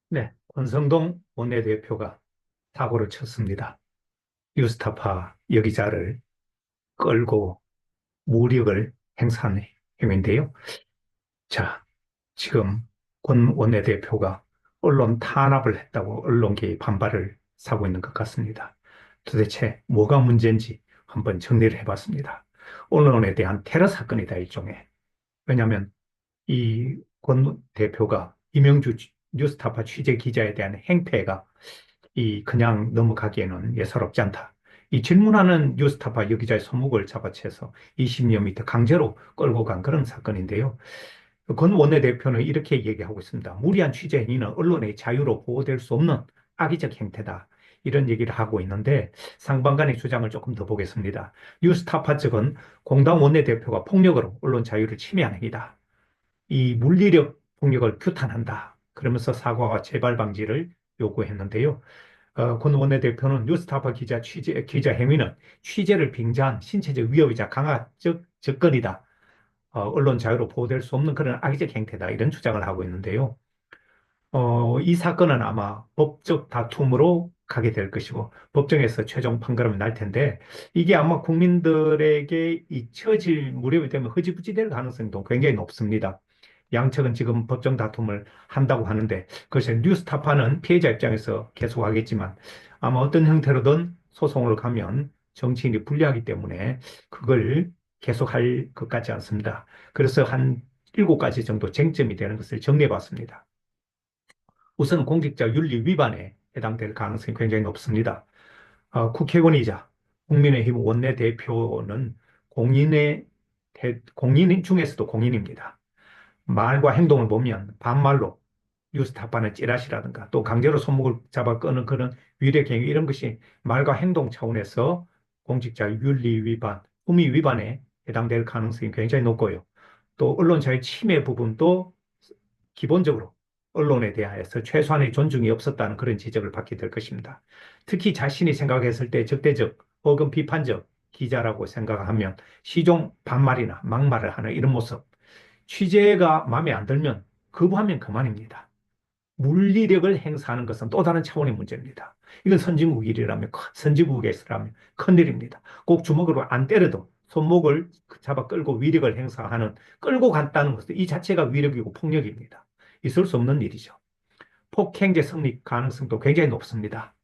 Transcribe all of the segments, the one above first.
네, 권성동 원내대표가 사고를 쳤습니다. 뉴스타파 여기자를 끌고 무력을 행사한 행위인데요. 자, 지금 권 원내대표가 언론 탄압을 했다고 언론계의 반발을 사고 있는 것 같습니다. 도대체 뭐가 문제인지 한번 정리를 해봤습니다. 언론에 대한 테러 사건이다, 일종의. 왜냐하면 이 권 대표가 이명주 뉴스타파 취재 기자에 대한 행패가 그냥 넘어가기에는 예사롭지 않다. 이 질문하는 뉴스타파 여기자의 손목을 잡아채서 20여 미터 강제로 끌고 간 그런 사건인데요. 권 원내대표는 이렇게 얘기하고 있습니다. 무리한 취재 행위는 언론의 자유로 보호될 수 없는 악의적 행태다. 이런 얘기를 하고 있는데 상반간의 주장을 조금 더 보겠습니다. 뉴스타파 측은 공당 원내대표가 폭력으로 언론 자유를 침해한 행위다. 이 물리력 폭력을 규탄한다. 그러면서 사과와 재발 방지를 요구했는데요. 권 원내대표는 뉴스타파 기자 행위는 취재를 빙자한 신체적 위협이자 강압적 접근이다. 언론 자유로 보호될 수 없는 그런 악의적 행태다. 이런 주장을 하고 있는데요. 이 사건은 아마 법적 다툼으로 가게 될 것이고 법정에서 최종 판결은 날 텐데 이게 아마 국민들에게 잊혀질 무렵이 되면 흐지부지 될 가능성도 굉장히 높습니다. 양측은 지금 법정 다툼을 한다고 하는데 그것이 뉴스타파는 피해자 입장에서 계속하겠지만 아마 어떤 형태로든 소송을 가면 정치인이 불리하기 때문에 그걸 계속할 것 같지 않습니다. 그래서 한 7가지 정도 쟁점이 되는 것을 정리해 봤습니다. 우선 공직자 윤리 위반에 해당될 가능성이 굉장히 높습니다. 국회의원이자 국민의힘 원내대표는 공인 중에서도 공인입니다. 말과 행동을 보면 반말로 뉴스타파는 찌라시라든가 또 강제로 손목을 잡아 끄는 그런 위력행위 이런 것이 말과 행동 차원에서 공직자 윤리 위반, 품위 위반에 해당될 가능성이 굉장히 높고요. 또 언론사의 침해 부분도 기본적으로 언론에 대하여서 최소한의 존중이 없었다는 그런 지적을 받게 될 것입니다. 특히 자신이 생각했을 때 적대적 혹은 비판적 기자라고 생각하면 시종 반말이나 막말을 하는 이런 모습, 취재가 마음에 안 들면 거부하면 그만입니다. 물리력을 행사하는 것은 또 다른 차원의 문제입니다. 이건 선진국에서라면 큰일입니다. 꼭 주먹으로 안 때려도 손목을 잡아 끌고 위력을 행사하는 끌고 갔다는 것은 이 자체가 위력이고 폭력입니다. 있을 수 없는 일이죠. 폭행제 성립 가능성도 굉장히 높습니다.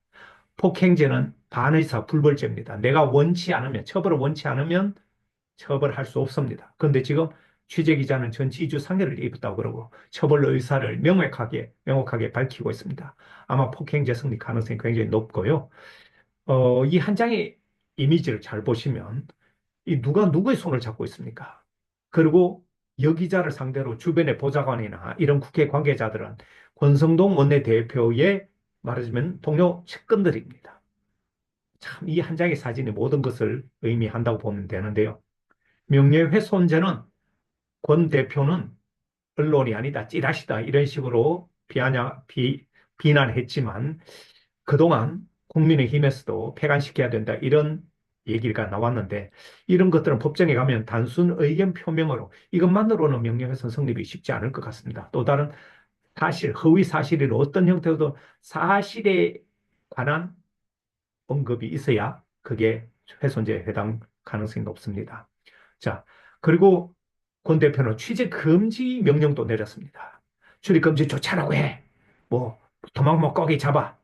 폭행제는 반의사 불벌죄입니다. 내가 원치 않으면 처벌을 원치 않으면 처벌할 수 없습니다. 그런데 지금 취재기자는 전치주 상해를 입었다고 그러고 처벌 의사를 명확하게 밝히고 있습니다. 아마 폭행제 성립 가능성이 굉장히 높고요. 이 한 장의 이미지를 잘 보시면 이 누가 누구의 손을 잡고 있습니까? 그리고 여기자를 상대로 주변의 보좌관이나 이런 국회 관계자들은 권성동 원내대표의 말하자면 동료 측근들입니다. 참 이 한 장의 사진이 모든 것을 의미한다고 보면 되는데요. 명예훼손죄는 권 대표는 언론이 아니다, 찌라시다 이런 식으로 비난했지만 그동안 국민의힘에서도 폐간시켜야 된다 이런 얘기가 나왔는데 이런 것들은 법정에 가면 단순 의견 표명으로 이것만으로는 명예훼손 성립이 쉽지 않을 것 같습니다. 또 다른 허위 사실이 어떤 형태로도 사실에 관한 언급이 있어야 그게 훼손죄에 해당 가능성이 높습니다. 자, 그리고 권 대표는 취재 금지 명령도 내렸습니다. 출입 금지 조치하라고 해. 뭐 도망 못 가게 잡아.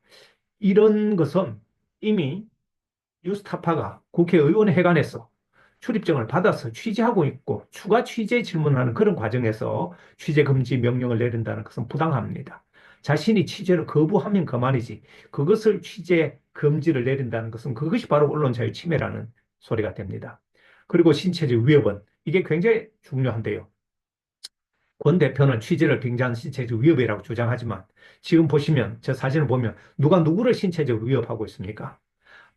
이런 것은 이미 뉴스타파가 국회의원회관에서 출입증을 받아서 취재하고 있고 추가 취재 질문하는 그런 과정에서 취재 금지 명령을 내린다는 것은 부당합니다. 자신이 취재를 거부하면 그만이지 그것을 취재 금지를 내린다는 것은 그것이 바로 언론 자유 침해라는 소리가 됩니다. 그리고 신체적 위협은 이게 굉장히 중요한데요. 권 대표는 취재를 빙자한 신체적 위협이라고 주장하지만 지금 보시면 저 사진을 보면 누가 누구를 신체적으로 위협하고 있습니까?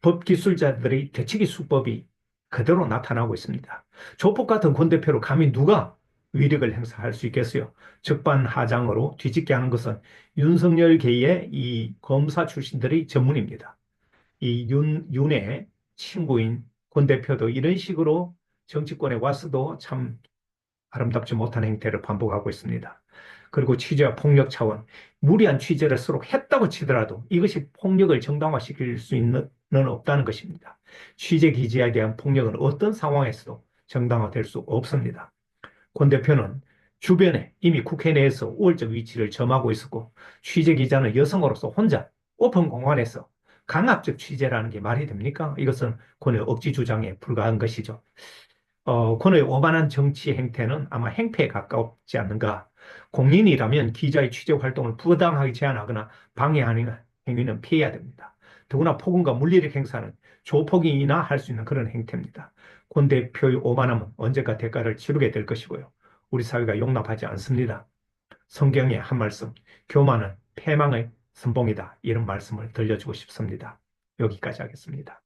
법기술자들의 되치기 수법이 그대로 나타나고 있습니다. 조폭 같은 권 대표로 감히 누가 위력을 행사할 수 있겠어요? 적반하장으로 뒤집게 하는 것은 윤석열 계의 이 검사 출신들의 전문입니다. 이 윤의 친구인 권 대표도 이런 식으로 정치권에 와서도 참 아름답지 못한 행태를 반복하고 있습니다. 그리고 취재와 폭력 차원, 무리한 취재를 서로 했다고 치더라도 이것이 폭력을 정당화시킬 수 있는 없다는 것입니다. 취재 기자에 대한 폭력은 어떤 상황에서도 정당화될 수 없습니다. 권 대표는 주변에 이미 국회 내에서 우월적 위치를 점하고 있었고 취재 기자는 여성으로서 혼자 오픈 공간에서 강압적 취재라는 게 말이 됩니까? 이것은 권의 억지 주장에 불과한 것이죠. 권의 오만한 정치 행태는 아마 행패에 가깝지 않는가. 공인이라면 기자의 취재 활동을 부당하게 제한하거나 방해하는 행위는 피해야 됩니다. 더구나 폭언과 물리력 행사는 조폭이나 할 수 있는 그런 행태입니다. 권 대표의 오만함은 언젠가 대가를 치르게 될 것이고요. 우리 사회가 용납하지 않습니다. 성경의 한 말씀, 교만은 패망의 선봉이다. 이런 말씀을 들려주고 싶습니다. 여기까지 하겠습니다.